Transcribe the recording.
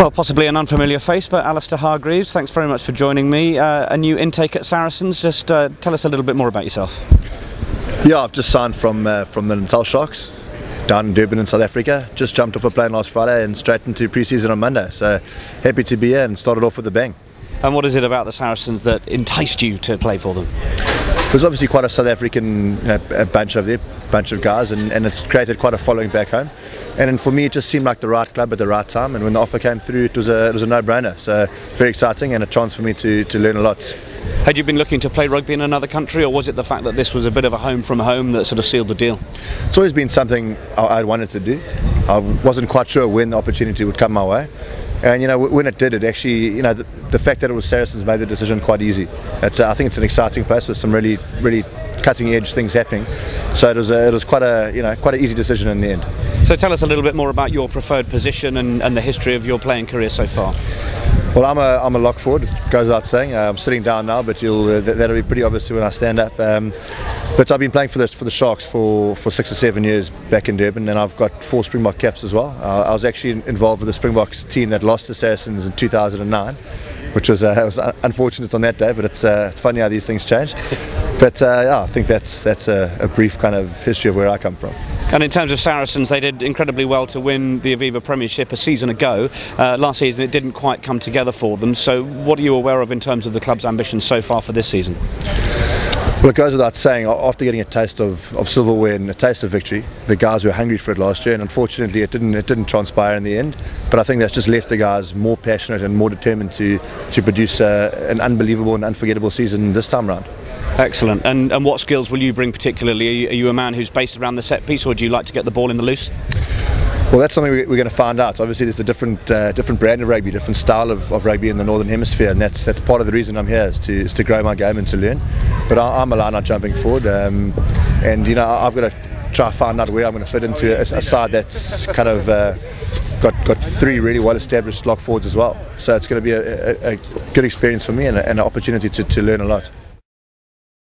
Well, possibly an unfamiliar face, but Alistair Hargreaves, thanks very much for joining me. A new intake at Saracens. Just tell us a little bit more about yourself. Yeah, I've just signed from the Natal Sharks down in Durban in South Africa. Just jumped off a plane last Friday and straight into pre-season on Monday. So happy to be here and started off with a bang. And what is it about the Saracens that enticed you to play for them? There's obviously quite a South African a bunch of guys, and it's created quite a following back home. And then for me, it just seemed like the right club at the right time. And when the offer came through, it was a no-brainer. So very exciting and a chance for me to learn a lot. Had you been looking to play rugby in another country, or was it the fact that this was a bit of a home from home that sort of sealed the deal? It's always been something I wanted to do. I wasn't quite sure when the opportunity would come my way. And when it did, it actually, the fact that it was Saracens made the decision quite easy. I think it's an exciting place with some really cutting edge things happening. So it was quite an easy decision in the end. So tell us a little bit more about your preferred position and the history of your playing career so far. Well, I'm a lock forward, it goes without saying. I'm sitting down now, but that'll be pretty obvious when I stand up. But I've been playing for the Sharks for 6 or 7 years back in Durban, and I've got 4 Springbok caps as well. I was actually involved with the Springboks team that lost to Saracens in 2009, which was unfortunate on that day, but it's funny how these things change. But yeah, I think that's a brief kind of history of where I come from. And in terms of Saracens, they did incredibly well to win the Aviva Premiership a season ago. Last season it didn't quite come together for them, so what are you aware of in terms of the club's ambitions so far for this season? Well, it goes without saying, after getting a taste of silverware and a taste of victory, the guys were hungry for it last year, and unfortunately it didn't transpire in the end. But I think that's just left the guys more passionate and more determined to produce an unbelievable and unforgettable season this time round. Excellent. And what skills will you bring particularly? Are you a man who's based around the set piece, or do you like to get the ball in the loose? Well, that's something we're going to find out. Obviously there's a different brand of rugby, different style of rugby in the Northern Hemisphere, and that's part of the reason I'm here, is to grow my game and to learn. But I'm a line-out jumping forward, and I've got to try to find out where I'm going to fit into a side that's kind of got 3 really well-established lock forwards as well. So it's going to be a good experience for me and an opportunity to learn a lot.